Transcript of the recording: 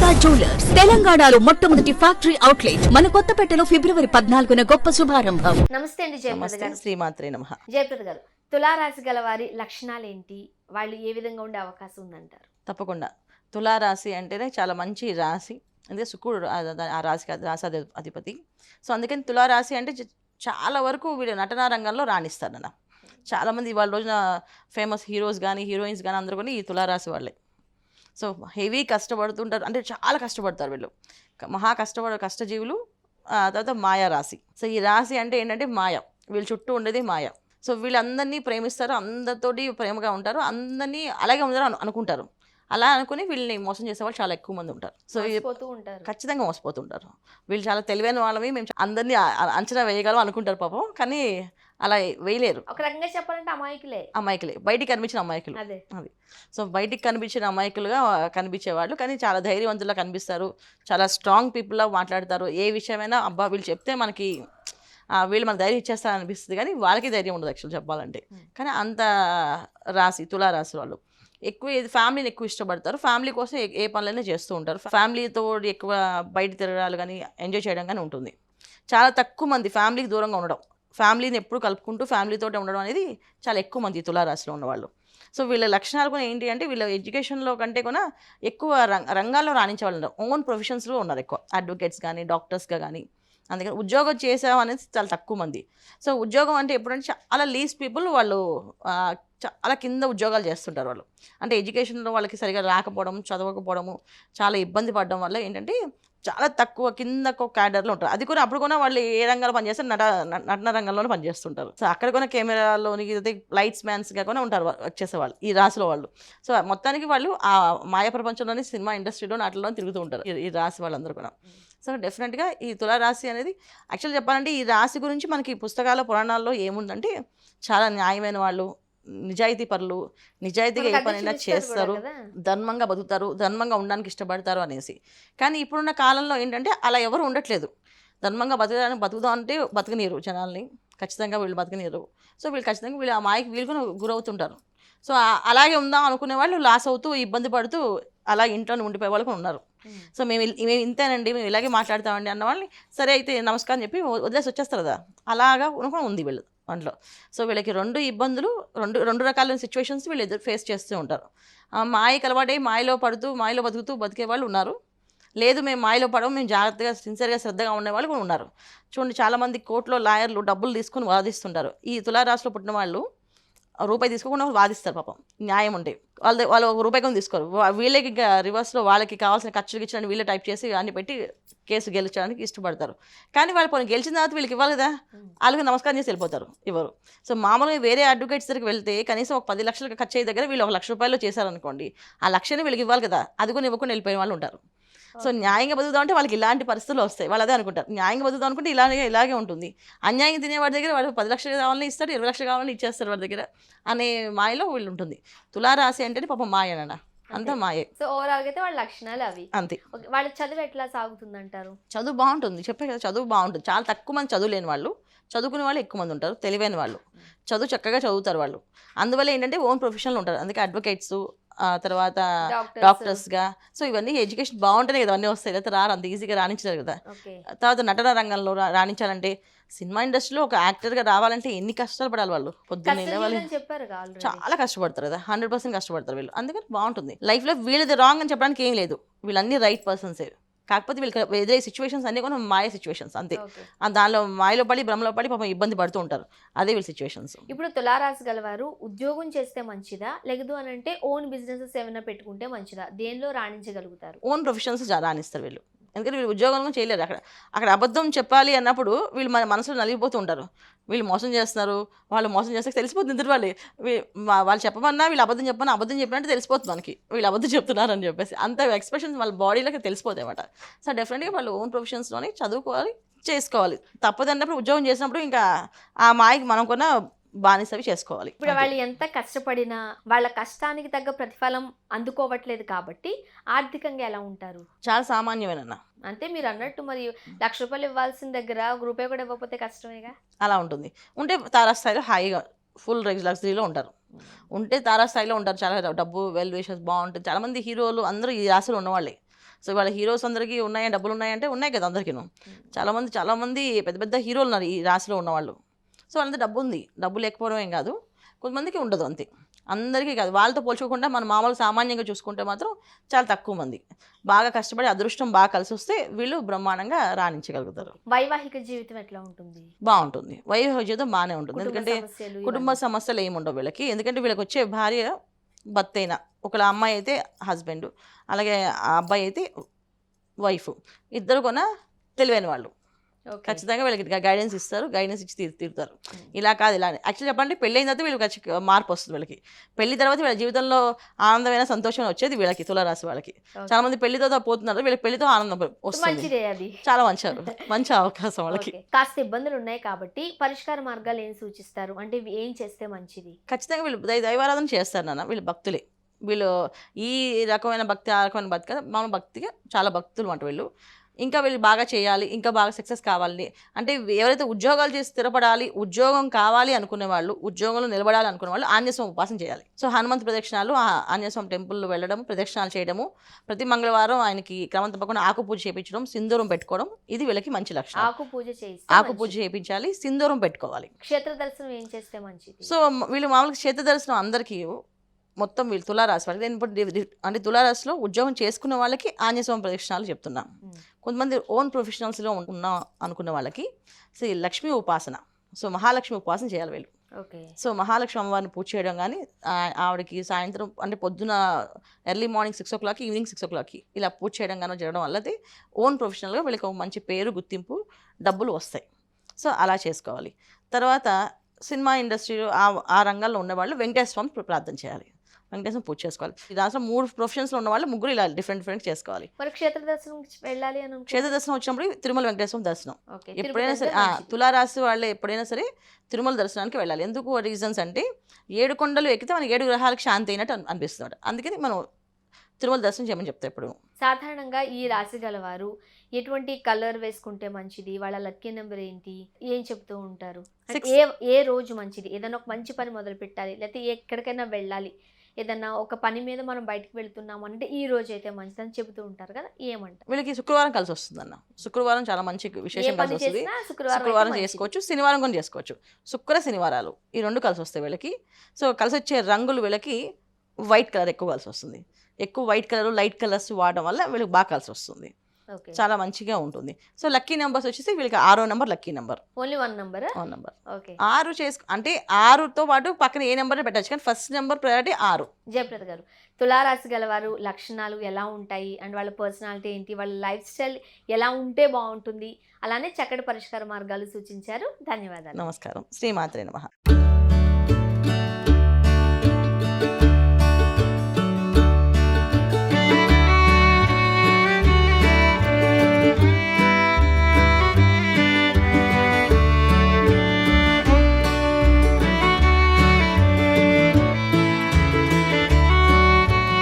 Durga jewellers తెలంగాణలో మొట్టమొదటి factory outlet మన కొత్తపేటలో ఫిబ్రవరి 14న గొప్ప శుభారంభం. నమస్తే అండి జయప్రద గారు. శ్రీమాత్రే నమః. జయప్రద గారు, తులారాశి గల వారి లక్షణాలు ఏంటి, వాళ్ళు ఏ విధంగా ఉండే అవకాశం ఉందంటారు? తప్పకుండా తులారాశి అంటేనే చాలా మంచి రాశి, అంటే శుక్రుడు ఆ రాశి అధిపతి. సో అందుకని తులారాశి అంటే చాలా వరకు వీళ్ళు నటనా రంగంలో రాణిస్తారన్న. చాలామంది ఇవాళ రోజున ఫేమస్ హీరోస్ కానీ హీరోయిన్స్ కానీ అందరూ కూడా ఈ తులారాశి వాళ్ళే. సో హెవీ కష్టపడుతుంటారు, అంటే చాలా కష్టపడతారు వీళ్ళు, మహా కష్టజీవులు. తర్వాత మాయా రాశి. సో ఈ రాశి అంటే ఏంటంటే మాయ, వీళ్ళ చుట్టూ ఉండేది మాయ. సో వీళ్ళందరినీ ప్రేమిస్తారు, అందరితోటి ప్రేమగా ఉంటారు, అందరినీ అలాగే ఉండాలని అనుకుంటారు. అలా అనుకుని వీళ్ళని మోసం చేసే వాళ్ళు చాలా ఎక్కువ మంది ఉంటారు. సో ఖచ్చితంగా మోసపోతుంటారు. వీళ్ళు చాలా తెలివైన వాళ్ళవి, మేము అందరినీ అంచనా వేయగలం అనుకుంటారు పాపం, కానీ అలా వేయలేరు. ఒక రకంగా చెప్పాలంటే అమాయకులే, బయటికి కనిపించిన అమాయకులు. అది సో బయటికి కనిపించిన అమాయకులుగా కనిపించేవాళ్ళు, కానీ చాలా ధైర్యవంతులా కనిపిస్తారు, చాలా స్ట్రాంగ్ పీపుల్లా మాట్లాడతారు. ఏ విషయమైనా అబ్బా వీళ్ళు చెప్తే మనకి వీళ్ళు మనకు ధైర్యం ఇచ్చేస్తారని అనిపిస్తుంది, కానీ వాళ్ళకి ధైర్యం ఉండదు యాక్చువల్ చెప్పాలంటే. కానీ అంత రాశి తులారాశి వాళ్ళు ఎక్కువ ఫ్యామిలీని ఎక్కువ ఇష్టపడతారు, ఫ్యామిలీ కోసం ఏ పనులైనా చేస్తూ ఉంటారు. ఫ్యామిలీతో ఎక్కువ బయట తిరగాలి కానీ ఎంజాయ్ చేయడం కానీ ఉంటుంది. చాలా తక్కువ మంది ఫ్యామిలీకి దూరంగా ఉండడం, ఫ్యామిలీని ఎప్పుడు కలుపుకుంటూ ఫ్యామిలీతో ఉండడం అనేది చాలా ఎక్కువ మంది తులారాశిలో ఉన్నవాళ్ళు. సో వీళ్ళ లక్షణాలు కూడా ఏంటి అంటే, వీళ్ళ ఎడ్యుకేషన్లో కంటే కూడా ఎక్కువ రంగాల్లో రాణించే వాళ్ళు ఉన్నారు, ఓన్ ప్రొఫెషన్స్లో ఉన్నారు ఎక్కువ, అడ్వకేట్స్ కానీ డాక్టర్స్గా కానీ. అందుకని ఉద్యోగం చేసాం అనేది చాలా తక్కువ మంది. సో ఉద్యోగం అంటే ఎప్పుడంటే చాలా లీస్ట్ పీపుల్ వాళ్ళు చాలా కింద ఉద్యోగాలు చేస్తుంటారు వాళ్ళు. అంటే ఎడ్యుకేషన్లో వాళ్ళకి సరిగా రాకపోవడం, చదవకపోవడము, చాలా ఇబ్బంది పడడం వల్ల ఏంటంటే చాలా తక్కువ కింద క్యాడర్లో ఉంటారు. అది కూడా అప్పుడు కూడా వాళ్ళు ఏ రంగాల్లో పనిచేస్తారు, నటన రంగంలోనే పనిచేస్తుంటారు. సో అక్కడ కూడా కెమెరాలోని లైట్స్ మ్యాన్స్గా కూడా ఉంటారు వచ్చేసేవాళ్ళు ఈ రాశిలో వాళ్ళు. సో మొత్తానికి వాళ్ళు ఆ మాయ ప్రపంచంలోని సినిమా ఇండస్ట్రీలో నాటిలో తిరుగుతూ ఉంటారు ఈ రాశి వాళ్ళందరూ కూడా. సో డెఫినెట్గా ఈ తులారాశి అనేది యాక్చువల్ చెప్పాలంటే, ఈ రాశి గురించి మనకి పుస్తకాల పురాణాల్లో ఏముందంటే, చాలా న్యాయమైన వాళ్ళు, నిజాయితీ పరులు, నిజాయితీగా ఏ పనైనా చేస్తారు, ధర్మంగా బతుకుతారు, ధర్మంగా ఉండడానికి ఇష్టపడతారు అనేసి. కానీ ఇప్పుడున్న కాలంలో ఏంటంటే అలా ఎవరు ఉండట్లేదు. ధర్మంగా బతుకుదాం అంటే బతకనీరు జనాల్ని, ఖచ్చితంగా వీళ్ళు బతకనీరు. సో వీళ్ళు ఖచ్చితంగా వీళ్ళు ఆ మాయకి వీళ్ళు కూడా గురవుతుంటారు. సో అలాగే ఉందాం అనుకునే వాళ్ళు లాస్ అవుతూ ఇబ్బంది పడుతూ అలా ఇంట్లో ఉండిపోయే వాళ్ళు కూడా ఉన్నారు. సో మేము ఇంతేనండి, మేము ఇలాగే మాట్లాడతామండి అన్న వాళ్ళని సరే అయితే నమస్కారం చెప్పి వదిలేసి వచ్చేస్తారు కదా, అలాగా ఉంది వీళ్ళు దాంట్లో. సో వీళ్ళకి రెండు ఇబ్బందులు, రెండు రకాలైన సిచ్యువేషన్స్ వీళ్ళు ఫేస్ చేస్తూ ఉంటారు. మాయకి అలవాటై మాయలో పడుతూ మాయలో బతుకుతూ బతికే వాళ్ళు ఉన్నారు. లేదు మేము మాయలో పడము, మేము జాగ్రత్తగా సిన్సియర్గా శ్రద్ధగా ఉండే వాళ్ళు కూడా ఉన్నారు. చూడండి, చాలామంది కోర్టులో లాయర్లు డబ్బులు తీసుకొని వాదిస్తుంటారు. ఈ తులారాశిలో పుట్టిన వాళ్ళు రూపాయి తీసుకోకుండా వాదిస్తారు పాపం, న్యాయం ఉంటే. వాళ్ళు ఒక రూపాయి కూడా తీసుకోరు. వీళ్ళకి ఇంకా రివర్స్లో వాళ్ళకి కావాల్సిన ఖర్చులు ఇచ్చడానికి వీళ్ళే టైప్ చేసి అన్ని పెట్టి కేసు గెలిచడానికి ఇష్టపడతారు. కానీ వాళ్ళు పోనీ గెలిచిన తర్వాత వీళ్ళకి ఇవ్వాలి కదా, వాళ్ళకి నమస్కారం చేసి వెళ్ళిపోతారు, ఇవ్వరు. సో మామూలుగా వేరే అడ్వకేట్స్ దగ్గరికి వెళ్తే కనీసం ఒక 10 లక్షలు ఖర్చు అయ్యే దగ్గర వీళ్ళు 1 లక్ష రూపాయలు చేశారనుకోండి, ఆ లక్షని వీళ్ళకి ఇవ్వాలి కదా, అది కూడా ఇవ్వకుండా వెళ్ళిపోయిన వాళ్ళు ఉంటారు. సో న్యాయంగా బతుకుదాం అంటే వాళ్ళకి ఇలాంటి పరిస్థితులు వస్తాయి, వాళ్ళు అదే అనుకుంటారు. న్యాయంగా బతుకుదాం అనుకుంటే ఇలాగే ఉంటుంది. అన్యాయం తినేవాడి దగ్గర వాడు 10 లక్షలు కావాలని ఇస్తాడు, 20 లక్షలు కావాలని ఇచ్చేస్తారు వాడి దగ్గర అనే మాయలో వీళ్ళు ఉంటుంది. తులారాశి అంటేనే పాపం మాయనన్న, అంతా మాయే. సో ఓవరాల్ అయితే వాళ్ళ లక్షణాలు అవి అంతే. వాళ్ళ చదువు ఎట్లా సాగుతుంది అంటారు? చదువు బాగుంటుంది, చెప్పే కదా, చదువు బాగుంటుంది. చాలా తక్కువ మంది చదువు లేని వాళ్ళు, చదువుకునే వాళ్ళు ఎక్కువ మంది ఉంటారు, తెలివైన వాళ్ళు, చదువు చక్కగా చదువుతారు వాళ్ళు. అందువల్ల ఏంటంటే ఓన్ ప్రొఫెషన్లో ఉంటారు. అందుకే అడ్వకేట్స్, తర్వాత డాక్టర్స్గా. సో ఇవన్నీ ఎడ్యుకేషన్ బాగుంటేనే కదా అన్నీ వస్తాయి, లేకపోతే రారు, అంత ఈజీగా రాణించారు కదా. తర్వాత నటన రంగంలో రాణించాలంటే, సినిమా ఇండస్ట్రీలో ఒక యాక్టర్గా రావాలంటే ఎన్ని కష్టాలు పడాలి వాళ్ళు, పొద్దున్న వాళ్ళు చాలా కష్టపడతారు కదా, 100% కష్టపడతారు వీళ్ళు. అందుకని బాగుంటుంది లైఫ్లో. వీళ్ళది రాంగ్ అని చెప్పడానికి ఏం లేదు, వీళ్ళన్నీ రైట్ పర్సన్సే. కాకపోతే వీళ్ళకి ఎదురే సిచ్యువేషన్స్ అన్నీ కూడా మాయ సిచ్యువేషన్స్ అంతే. దానిలో మాయలో పడి భ్రమలో పడి పాపం ఇబ్బంది పడుతూ ఉంటారు, అదే వీళ్ళ సిచ్యువేషన్స్. ఇప్పుడు తులారాశి గలవారు ఉద్యోగం చేస్తే మంచిదా, లేదు అని అంటే ఓన్ బిజినెసెస్ ఏమైనా పెట్టుకుంటే మంచిదా, దేనిలో రాణించగలుగుతారు? ఓన్ ప్రొఫెషన్స్ రాణిస్తారు వీళ్ళు. ఎందుకంటే వీళ్ళు ఉద్యోగంగా చేయలేరు. అక్కడ అబద్ధం చెప్పాలి అన్నప్పుడు వీళ్ళు మన మనసులో నలిగిపోతూ ఉంటారు. వీళ్ళు మోసం చేస్తున్నారు, వాళ్ళు మోసం చేస్తే తెలిసిపోతుంది ఇద్దరు వాళ్ళు చెప్పమన్నా, వీళ్ళు అబద్ధం చెప్పినట్టు తెలిసిపోతుంది మనకి, వీళ్ళు అబద్ధం చెప్తున్నారు అని చెప్పేసి. అంత ఎక్స్ప్రెషన్స్ వాళ్ళ బాడీలోకి తెలిసిపోతాయి అన్నమాట. సో డెఫినెట్గా వాళ్ళు ఓన్ ప్రొఫెషన్స్లోనే చదువుకోవాలి, చేసుకోవాలి. తప్పదన్నప్పుడు ఉద్యోగం చేసినప్పుడు ఇంకా ఆ మాయకి మనం కూడా బానిసవి చేసుకోవాలి. ఇప్పుడు వాళ్ళు ఎంత కష్టపడినా వాళ్ళ కష్టానికి తగ్గ ప్రతిఫలం అందుకోవట్లేదు కాబట్టి ఆర్థికంగా ఎలా ఉంటారు? చాలా సామాన్యమేనన్న. అంతే మీరు అన్నట్టు, మరి 1 లక్ష రూపాయలు ఇవ్వాల్సిన దగ్గర 1 రూపాయి కూడా ఇవ్వకపోతే కష్టమేగా. అలా ఉంటుంది. ఉంటే తారాస్థాయిలో హాయిగా ఫుల్ లగ్జరీలో ఉంటారు, ఉంటే తారాస్థాయిలో ఉంటారు. చాలా డబ్బు, వెల్ విషెస్ బాగుంటుంది. చాలామంది హీరోలు అందరూ ఈ రాశిలో ఉన్నవాళ్ళే. సో వాళ్ళ హీరోస్ అందరికీ ఉన్నాయా, డబ్బులు ఉన్నాయంటే ఉన్నాయి కదా అందరికీను. చాలామంది పెద్ద పెద్ద హీరోలు ఉన్నారు ఈ రాశిలో ఉన్నవాళ్ళు. సో వాళ్ళంతా డబ్బు ఉంది, డబ్బు లేకపోవడం ఏం కాదు, కొంతమందికి ఉండదు అంతే, అందరికీ కాదు. వాళ్ళతో పోల్చుకోకుండా మనం మామూలు సామాన్యంగా చూసుకుంటే మాత్రం చాలా తక్కువ మంది బాగా కష్టపడి అదృష్టం బాగా కలిసి వస్తే వీళ్ళు బ్రహ్మాండంగా రాణించగలుగుతారు. వైవాహిక జీవితం ఎట్లా ఉంటుంది? బాగుంటుంది, వైవాహిక జీవితం బాగానే ఉంటుంది. కుటుంబ ఎందుకంటే సమస్యలు కుటుంబ సమస్యలు ఏమి ఉండవు వీళ్ళకి. ఎందుకంటే వీళ్ళకి వచ్చే భార్య భర్త అయినా, ఒకళ్ళ అమ్మాయి అయితే హస్బెండ్, అలాగే ఆ అబ్బాయి అయితే వైఫ్, ఇద్దరు కొన తెలివైన వాళ్ళు. ఓకే. ఖచ్చితంగా వీళ్ళకి గైడెన్స్ ఇస్తారు, గైడెన్స్ ఇచ్చి తీరుతారు. ఇలా కాదు ఇలా యాక్చువల్లీ చెప్పాలంటే పెళ్ళి అయిన తర్వాత వీళ్ళకి మార్పు వస్తుంది. వీళ్ళకి పెళ్లి తర్వాత వీళ్ళ జీవితంలో ఆనందమైన సంతోషం వచ్చేది వీళ్ళకి, తులారాశి వాళ్ళకి. చాలా మంది పెళ్లితో పోతున్నారు, వీళ్ళకి పెళ్లితో ఆనందం వస్తుంది. మంచిదే అది. చాలా మంచి అవకాశం వాళ్ళకి. ఓకే. కాస్త ఇబ్బందులు ఉన్నాయి కాబట్టి పరిష్కార మార్గాలు ఏం సూచిస్తారు? అంటే ఇవి ఏం చేస్తే మంచిది? ఖచ్చితంగా వీళ్ళు దైవారాధన చేస్తారు నాన్న. వీళ్ళు భక్తులే, వీళ్ళు ఈ రకమైన భక్తి ఆ రకమైన భక్తి కదా, మామూలు భక్తిగా చాలా భక్తులు అంట వీళ్ళు. ఇంకా వీళ్ళు బాగా చేయాలి, ఇంకా బాగా సక్సెస్ కావాలి అంటే ఎవరైతే ఉద్యోగాలు చేసి స్థిరపడాలి, ఉద్యోగం కావాలి అనుకునే వాళ్ళు, ఉద్యోగంలో నిలబడాలి అనుకునే వాళ్ళు ఆంజనేయస్వామి ఉపాసన చేయాలి. సో హనుమంత్ ప్రదక్షిణాలు, ఆంజనేయస్వామి టెంపుల్లో వెళ్ళడం, ప్రదక్షిణాలు చేయడము, ప్రతి మంగళవారం ఆయనకి క్రమం తప్పకుండా ఆకు పూజ చేయించడం, సింధూరం పెట్టుకోవడం, ఇది వీళ్ళకి మంచి లక్షణం. ఆకు పూజ ఆకు పూజ చేయించాలి, సింధూరం పెట్టుకోవాలి. క్షేత్ర దర్శనం ఏం చేస్తే మంచిది? సో వీళ్ళు మామూలుగా క్షేత్ర దర్శనం అందరికీ మొత్తం వీళ్ళు తులారాశి వాళ్ళకి, నేను ఇప్పుడు అంటే తులారాశిలో ఉద్యోగం చేసుకున్న వాళ్ళకి ఆంజనేయస్వామి ప్రదక్షిణాలు చెప్తున్నాం. కొంతమంది ఓన్ ప్రొఫెషనల్స్లో ఉన్న అనుకున్న వాళ్ళకి సో ఈ లక్ష్మీ ఉపాసన, సో మహాలక్ష్మి ఉపాసన చేయాలి వీళ్ళు. ఓకే. సో మహాలక్ష్మి అమ్మవారిని పూజ చేయడం కానీ, ఆవిడకి సాయంత్రం అంటే పొద్దున early morning 6 o'clock, evening 6 o'clock ఇలా పూజ చేయడం కానీ చేయడం వల్ల ఓన్ ప్రొఫెషనల్గా వీళ్ళకి ఒక మంచి పేరు, గుర్తింపు, డబ్బులు వస్తాయి. సో అలా చేసుకోవాలి. తర్వాత సినిమా ఇండస్ట్రీలో ఆ రంగాల్లో ఉన్నవాళ్ళు వెంకటేశ్వర స్వామి ప్రార్థన చేయాలి, వెంకటేశ్వరం పూజ చేసుకోవాలి. ఈ దాంట్లో 3 ప్రొఫెషన్స్లో ఉన్న వాళ్ళు ముగ్గురు ఇలా డిఫరెంట్ చేసుకోవాలి. మరి క్షేత్ర దర్శనం వెళ్ళాలి అని క్షేత్ర దర్శనం వచ్చినప్పుడు తిరుమల వెంకటేశ్వరం దర్శనం ఓకే. ఎప్పుడైనా సరే, తులారాశి వాళ్ళే ఎప్పుడైనా సరే తిరుమల దర్శనానికి వెళ్ళాలి. ఎందుకు రీజన్స్ అంటే 7 కొండలు ఎక్కితే మనకి 7 గ్రహాలకు శాంతి అయినట్టు అనిపిస్తుంది. అందుకని మనం తిరుమల దర్శనం చేయమని చెప్తాం ఎప్పుడు. సాధారణంగా ఈ రాశి గలవారు ఎటువంటి కలర్ వేసుకుంటే మంచిది, వాళ్ళ లక్కీ నెంబర్ ఏంటి, ఏం చెప్తూ ఉంటారు? అంటే ఏ రోజు మంచిది, ఏదైనా ఒక మంచి పని మొదలు పెట్టాలి, లేకపోతే ఎక్కడికైనా వెళ్ళాలి, ఏదన్నా ఒక పని మీద మనం బయటకు వెళ్తున్నాం అంటే ఈ రోజు అయితే మంచిదని చెబుతూ ఉంటారు కదా, ఏమంటారు? వీళ్ళకి శుక్రవారం కలిసి వస్తుంది అన్న. శుక్రవారం చాలా మంచి విశేషం కలిసి వస్తుంది. శుక్రవారం చేసుకోవచ్చు, శనివారం కూడా చేసుకోవచ్చు. శనివారాలు ఈ 2 కలిసి వస్తాయి వీళ్ళకి. సో కలిసి వచ్చే రంగులు వీళ్ళకి వైట్ కలర్ ఎక్కువ కలిసి వస్తుంది. ఎక్కువ వైట్ కలర్, లైట్ కలర్స్ వాడడం వల్ల వీళ్ళకి బాగా కలిసి వస్తుంది, చాలా మంచిగా ఉంటుంది. సో లక్కీ నెంబర్స్ వచ్చేసి వీళ్ళకి 6వ number lucky number. Only 1 number. 1 number. Okay. 6 అంటే 6తో పాటు పక్కన ఏ నెంబర్ పెట్టచ్చు, కానీ ఫస్ట్ నెంబర్ ప్రయారిటీ 6. జయప్రద గారు, తులారాశి గలవారు లక్షణాలు ఎలా ఉంటాయి అండ్ వాళ్ళ పర్సనాలిటీ ఏంటి, వాళ్ళ లైఫ్ స్టైల్ ఎలా ఉంటే బాగుంటుంది, అలానే చక్కటి పరిష్కార మార్గాలు సూచించారు. ధన్యవాదాలు. నమస్కారం. శ్రీమాత్రే నమః.